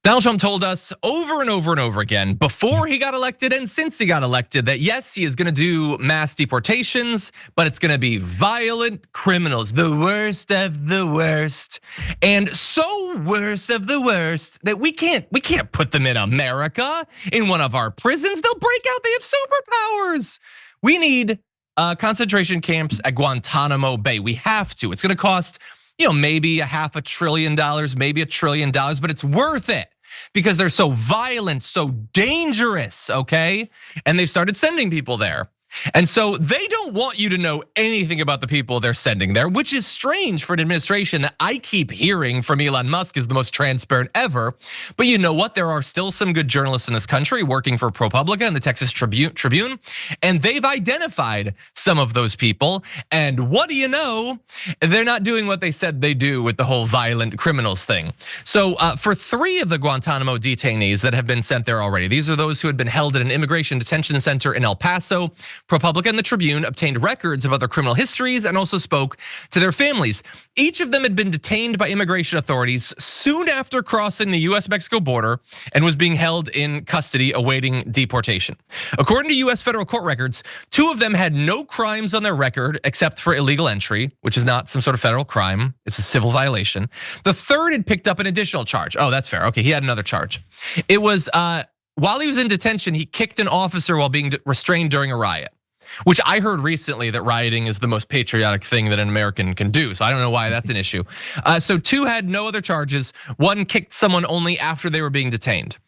Donald Trump told us over and over and over again, before he got elected and since he got elected, that yes, he is gonna do mass deportations, but it's gonna be violent criminals, the worst of the worst. And so worst of the worst that we can't put them in America, in one of our prisons. They'll break out, they have superpowers. We need concentration camps at Guantanamo Bay. We have to. It's gonna cost, maybe $500 billion, maybe $1 trillion, but it's worth it because they're so violent, so dangerous, okay? And they've started sending people there. And so they don't want you to know anything about the people they're sending there, which is strange for an administration that I keep hearing from Elon Musk is the most transparent ever. But you know what? There are still some good journalists in this country working for ProPublica and the Texas Tribune, and they've identified some of those people. And what do you know? They're not doing what they said they do with the whole violent criminals thing. So for 3 of the Guantanamo detainees that have been sent there already, these are those who had been held at an immigration detention center in El Paso. ProPublica and the Tribune obtained records about their criminal histories and also spoke to their families. Each of them had been detained by immigration authorities soon after crossing the US-Mexico border and was being held in custody awaiting deportation. According to US federal court records, 2 of them had no crimes on their record except for illegal entry, which is not some sort of federal crime, it's a civil violation. The 3rd had picked up an additional charge. Oh, that's fair, okay, he had another charge. It was, while he was in detention, he kicked an officer while being restrained during a riot, which I heard recently that rioting is the most patriotic thing that an American can do. So I don't know why that's an issue. So 2 had no other charges. 1 kicked someone only after they were being detained.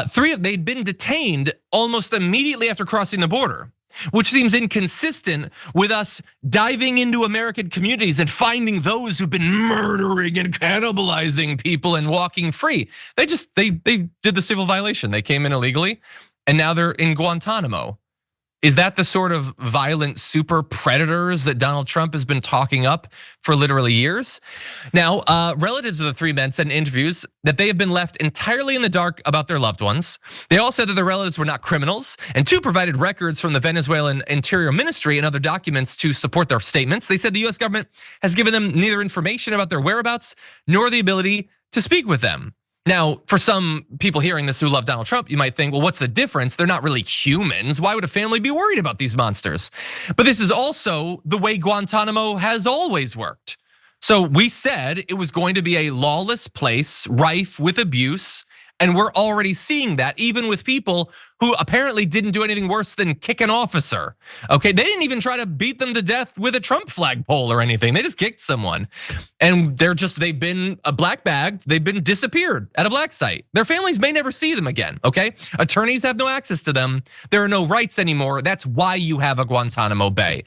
3, they'd been detained almost immediately after crossing the border, which seems inconsistent with us diving into American communities and finding those who've been murdering and cannibalizing people and walking free. They did the civil violation. They came in illegally and now they're in Guantanamo. Is that the sort of violent super predators that Donald Trump has been talking up for literally years? Now, relatives of the 3 men said in interviews that they have been left entirely in the dark about their loved ones. They all said that their relatives were not criminals, and 2 provided records from the Venezuelan Interior Ministry and other documents to support their statements. They said the US government has given them neither information about their whereabouts nor the ability to speak with them. Now, for some people hearing this who love Donald Trump, you might think, well, what's the difference? They're not really humans. Why would a family be worried about these monsters? But this is also the way Guantanamo has always worked. So we said it was going to be a lawless place, rife with abuse. And we're already seeing that even with people who apparently didn't do anything worse than kick an officer. Okay, they didn't even try to beat them to death with a Trump flagpole or anything. They just kicked someone. And they've been black bagged, they've been disappeared at a black site. Their families may never see them again, okay? Attorneys have no access to them. There are no rights anymore. That's why you have a Guantanamo Bay.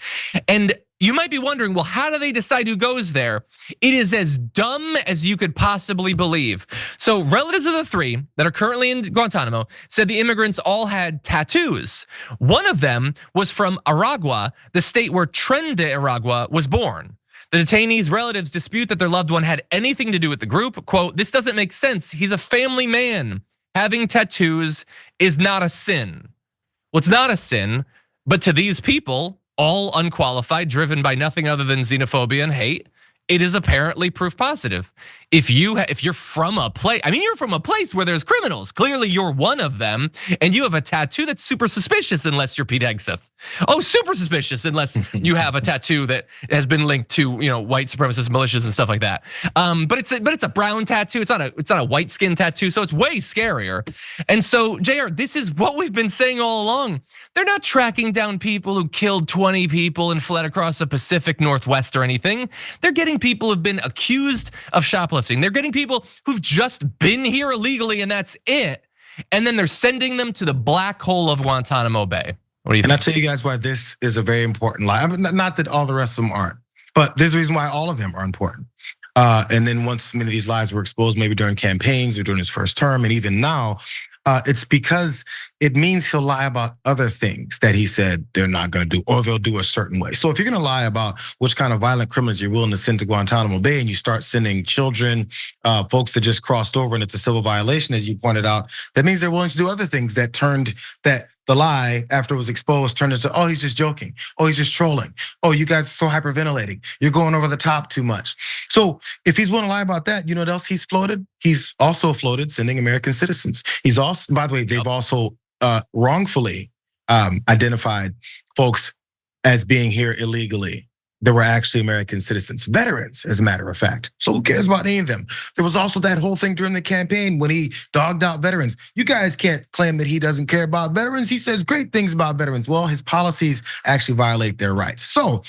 And you might be wondering, well, how do they decide who goes there? It is as dumb as you could possibly believe. So relatives of the 3 that are currently in Guantanamo said the immigrants all had tattoos. One of them was from Aragua, the state where Tren de Aragua was born. The detainees' relatives dispute that their loved one had anything to do with the group. Quote, "This doesn't make sense. He's a family man. Having tattoos is not a sin." Well, it's not a sin, but to these people, all unqualified, driven by nothing other than xenophobia and hate, it is apparently proof positive. If you're from a place, I mean, you're from a place where there's criminals. Clearly, you're one of them, and you have a tattoo that's super suspicious unless you're Pete Hegseth. Oh, super suspicious unless you have a tattoo that has been linked to white supremacist militias and stuff like that. But it's a brown tattoo. It's not a white skin tattoo, so it's way scarier. And so, JR, this is what we've been saying all along. They're not tracking down people who killed 20 people and fled across the Pacific Northwest or anything. They're getting people who've been accused of shoplifting. They're getting people who've just been here illegally and that's it. And then they're sending them to the black hole of Guantanamo Bay. What do you think? And I'll tell you guys why this is a very important lie. Not that all the rest of them aren't, but there's a reason why all of them are important. And then once many of these lies were exposed, maybe during campaigns or during his first term, and even now, it's because it means he'll lie about other things that he said they're not gonna do, or they'll do a certain way. So if you're gonna lie about which kind of violent criminals you're willing to send to Guantanamo Bay, and you start sending children, folks that just crossed over and it's a civil violation, as you pointed out, that means they're willing to do other things that the lie after it was exposed turned into, oh, he's just joking. Oh, he's just trolling. Oh, you guys are so hyperventilating. You're going over the top too much. So if he's willing to lie about that, you know what else he's floated? He's also floated sending American citizens. He's also, by the way, they've also wrongfully identified folks as being here illegally. There were actually American citizens, veterans, as a matter of fact. So who cares about any of them? There was also that whole thing during the campaign when he dogged out veterans. You guys can't claim that he doesn't care about veterans. He says great things about veterans. Well, his policies actually violate their rights. So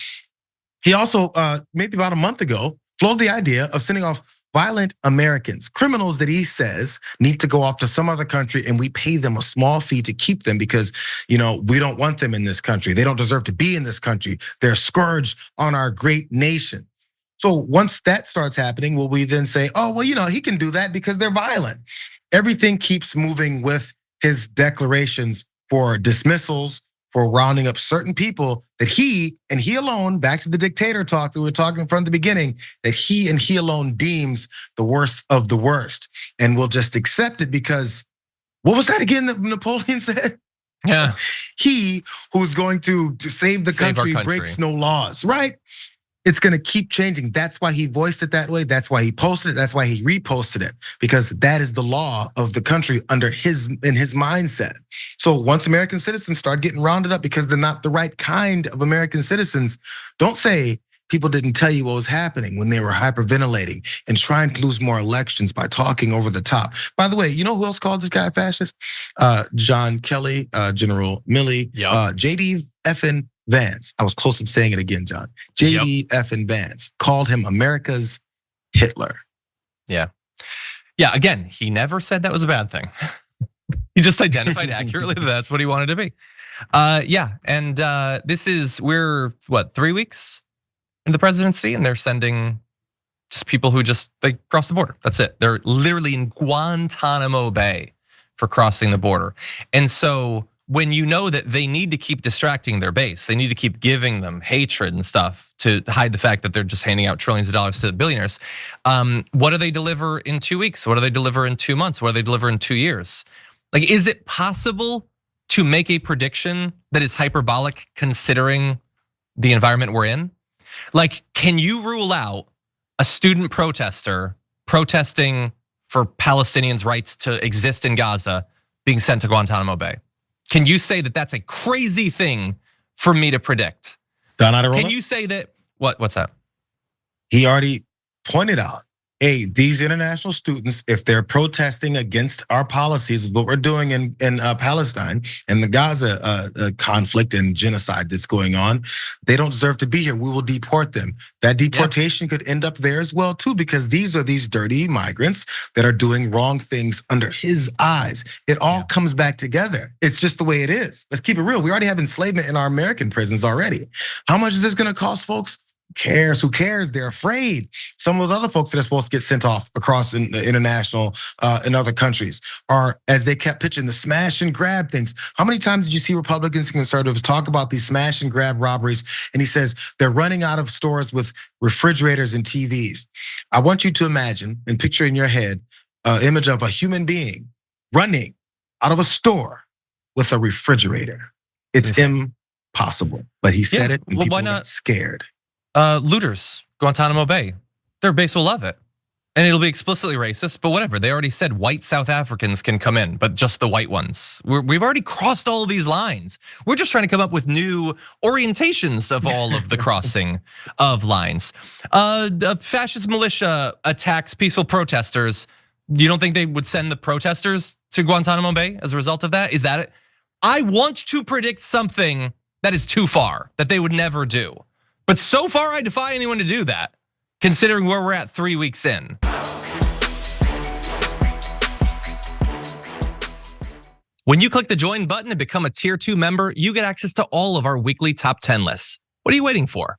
he also, maybe about a month ago, floated the idea of sending off violent Americans, criminals that he says need to go off to some other country and we pay them a small fee to keep them because we don't want them in this country. They don't deserve to be in this country. They're a scourge on our great nation. So once that starts happening, will we then say, oh, well, he can do that because they're violent? Everything keeps moving with his declarations for dismissals, for rounding up certain people that he alone, back to the dictator talk that we were talking from the beginning, that he alone deems the worst of the worst. And we'll just accept it because, what was that again that Napoleon said? Yeah. He who's going to save the country breaks no laws, right? It's gonna keep changing. That's why he voiced it that way. That's why he posted it. That's why he reposted it, because that is the law of the country in his mindset. So once American citizens start getting rounded up because they're not the right kind of American citizens, don't say people didn't tell you what was happening when they were hyperventilating and trying to lose more elections by talking over the top. By the way, you know who else called this guy a fascist? John Kelly, General Milley, JD effing Vance. I was close to saying it again, John. JD effing Vance called him America's Hitler. Yeah. Again, he never said that was a bad thing. He just identified accurately that that's what he wanted to be. And we're 3 weeks into the presidency, and they're sending just people who they cross the border. That's it. They're literally in Guantanamo Bay for crossing the border. And so when you know that they need to keep distracting their base, they need to keep giving them hatred and stuff to hide the fact that they're just handing out trillions of dollars to the billionaires. What do they deliver in 2 weeks? What do they deliver in 2 months? What do they deliver in 2 years? Like, is it possible to make a prediction that is hyperbolic considering the environment we're in? Like, can you rule out a student protester protesting for Palestinians' rights to exist in Gaza being sent to Guantanamo Bay? Can you say that that's a crazy thing for me to predict? Iadarola? Can you say that, what's that? He already pointed out, hey, these international students, if they're protesting against our policies, what we're doing in Palestine and the Gaza conflict and genocide that's going on, they don't deserve to be here. We will deport them. That deportation could end up there as well too, because these are these dirty migrants that are doing wrong things under his eyes. It all comes back together. It's just the way it is. Let's keep it real. We already have enslavement in our American prisons already. How much is this gonna cost, folks? Cares? Who cares? They're afraid. Some of those other folks that are supposed to get sent off across international in other countries are, as they kept pitching, the smash and grab things. How many times did you see Republicans and conservatives talk about these smash and grab robberies? And he says they're running out of stores with refrigerators and TVs. I want you to imagine and picture in your head an image of a human being running out of a store with a refrigerator. It's impossible. But he said it, and people got scared. Looters, Guantanamo Bay, their base will love it. And it'll be explicitly racist, but whatever. They already said white South Africans can come in, but just the white ones. We've already crossed all of these lines. We're just trying to come up with new orientations of all of the crossing of lines. The fascist militia attacks peaceful protesters. You don't think they would send the protesters to Guantanamo Bay as a result of that? Is that it? I want to predict something that is too far, that they would never do. But so far, I defy anyone to do that, considering where we're at 3 weeks in. When you click the join button and become a tier 2 member, you get access to all of our weekly top 10 lists. What are you waiting for?